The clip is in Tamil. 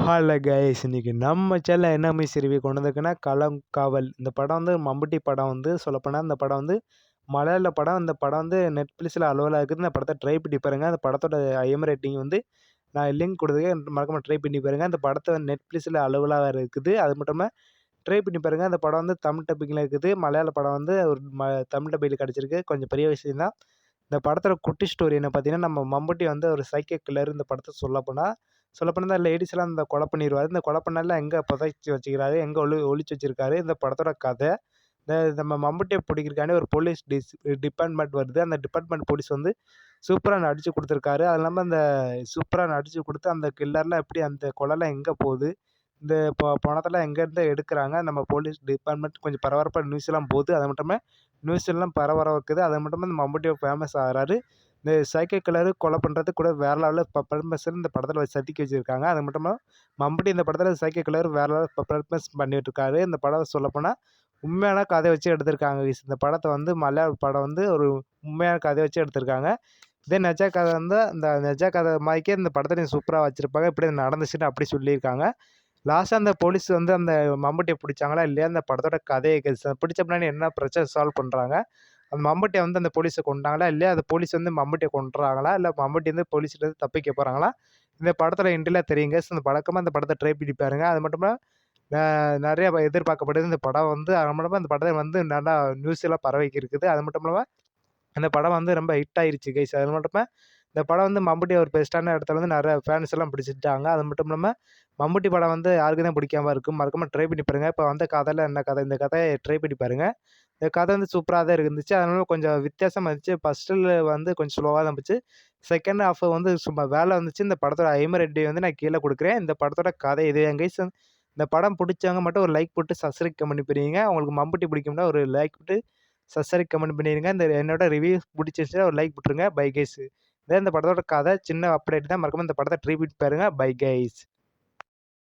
ஹலோ கைஸ், இன்னைக்கு நம்ம சேனல்ல என்ன மிஸ் ரிவ்யூ கொண்டு வந்திருக்குன்னா களம் காவல். இந்த படம் வந்து மம்முட்டி படம் வந்து சொல்லப்போனால் இந்த படம் வந்து மலையாள படம். இந்த படம் வந்து நெட்ஃப்ளிக்ஸில் அவைலபிளாக இருக்குது. இந்த படத்தை ட்ரை பண்ணி பாருங்கள். அந்த படத்தோட ஐஎம் ரேட்டிங் வந்து நான் லிங்க் கொடுத்துருக்கேன், மறக்காம ட்ரை பண்ணி பாருங்கள். அந்த படத்தை நெட்ஃப்ளிக்ஸில் அவைலபிளாக இருக்குது. அது மட்டும் இல்லாமல் ட்ரை பண்ணி பாருங்கள். அந்த படம் வந்து தமிழ் டப்பிங்கில் இருக்குது. மலையாள படம் வந்து ஒரு தமிழ் டப்பிங்கில் கிடச்சிருக்கு. கொஞ்சம் பெரிய விஷயம் தான். இந்த படத்தோட குட்டி ஸ்டோரி என்ன பார்த்தீங்கன்னா, நம்ம மம்முட்டி வந்து ஒரு சைக்கோ கில்லர். இந்த படத்தை சொல்லப்போனால் இந்த லேடிஸ்லாம் இந்த கொலை பண்ணிருவாரு. இந்த கொலை பண்ணாலும் எங்கே புதைச்சி வச்சுக்கிறாரு, எங்கே ஒளிச்சு வச்சிருக்காரு, இந்த படத்தோட கதை. இந்த நம்ம மம்முட்டியை பிடிக்கிறக்காண்டி ஒரு போலீஸ் டிபார்ட்மெண்ட் வருது. அந்த டிபார்ட்மெண்ட் போலீஸ் வந்து சூப்பராக நடிச்சு கொடுத்துருக்காரு. அது இல்லாமல் அந்த சூப்பராக நடிச்சு கொடுத்து அந்த கில்லர்லாம் எப்படி, அந்த கொலைலாம் எங்கே போகுது, இந்த பணத்தெல்லாம் எங்கேருந்து எடுக்கிறாங்க, நம்ம போலீஸ் டிபார்ட்மெண்ட் கொஞ்சம் பரபரப்பாக நியூஸ்லாம் போகுது. அது மட்டுமே நியூஸ் எல்லாம் பரபரக்குது. அது மட்டுமே இந்த மம்முட்டியை ஃபேமஸ் ஆகிறாரு. இந்த சைக்கோ கில்லர் கொலை பண்ணுறது கூட வேற லெவலில் பர்பஸில் இந்த படத்தில் செதுக்கி வச்சுருக்காங்க. அது மட்டும் இல்லாமல் மம்முட்டி இந்த படத்தில் சைக்கோ கில்லர் வேற லெவலில் பர்பஸ் பண்ணிட்டு இருக்காரு. இந்த படம் சொல்லப்போனால் உண்மையான கதை வச்சு எடுத்திருக்காங்க. இந்த படத்தை வந்து மலையாள படம் வந்து ஒரு உண்மையான கதை வச்சு எடுத்திருக்காங்க. இதே நிஜ கதை வந்து அந்த நிஜ கதை மாதிரிக்கே இந்த படத்துலையும் சூப்பராக வச்சுருப்பாங்க. இப்படி நடந்துச்சுன்னு அப்படி சொல்லியிருக்காங்க. லாஸ்ட்டாக அந்த போலீஸ் வந்து அந்த மம்முட்டியை பிடிச்சாங்களா இல்லையா, அந்த படத்தோட கதையை பிடிச்ச பின்னாடி என்ன பிரச்சனை சால்வ் பண்ணுறாங்க, அந்த மம்முட்டியை வந்து அந்த போலீஸை கொண்டாங்களா இல்லையா, அந்த போலீஸ் வந்து மம்முட்டியை கொண்டுறாங்களா, இல்லை மம்முட்டி வந்து போலீஸ்லேருந்து தப்பிக்க போகிறாங்களா, இந்த படத்தில் எண்டில் தெரியுங்க. இந்த பழக்கமாக இந்த படத்தை ட்ரை பண்ணி பாருங்க. அது மட்டும் நிறைய எதிர்பார்க்கப்படுது இந்த படம் வந்து. அது மட்டும் இந்த படத்தை வந்து நல்லா நியூஸ் எல்லாம் பரவிக்கி இருக்குது. அது மட்டும் இல்லாமல் அந்த படம் வந்து ரொம்ப ஹிட் ஆயிருச்சு கைஸ். அது மட்டும் இந்த படம் வந்து மம்முட்டி ஒரு பெஸ்ட்டான இடத்துல வந்து நிறைய ஃபேன்ஸ் எல்லாம் பிடிச்சிட்டாங்க. அது மட்டும் இல்லாமல் மம்முட்டி படம் வந்து யாருக்கு தான் பிடிக்காம இருக்கும். மறக்காம ட்ரை பண்ணி பாருங்க. இப்போ வந்த கதையில் என்ன கதை, இந்த கதையை ட்ரை பண்ணி பாருங்க. இந்த கதை வந்து சூப்பராக தான் இருந்துச்சு. அதனால கொஞ்சம் வித்தியாசமாக இருந்துச்சு. ஃபஸ்ட்டில் வந்து கொஞ்சம் ஸ்லோவாக தான் இருந்துச்சு. செகண்ட் ஹாஃப் வந்து சும்மா வேலை வந்துச்சு. இந்த படத்தோட ஐஎம்டிபி வந்து நான் கீழே கொடுக்குறேன். இந்த படத்தோட கதை இது கைஸ். இந்த படம் பிடிச்சவங்க மட்டும் ஒரு லைக் போட்டு சப்ஸ்கிரைப் கமெண்ட் பண்ணிடுங்க. உங்களுக்கு மம்முட்டி பிடிக்கும்னா ஒரு லைக் போட்டு சப்ஸ்கிரைப் கமெண்ட் பண்ணிடுங்க. இந்த என்னோட ரிவ்யூ பிடிச்சிருந்துச்சுன்னா ஒரு லைக் போட்டுருங்க. Bye guys. இந்த படத்தோட கதை சின்ன அப்டேட் தான். மறக்காம இந்த படத்தை ட்ரை பண்ணி பாருங்க. Bye guys.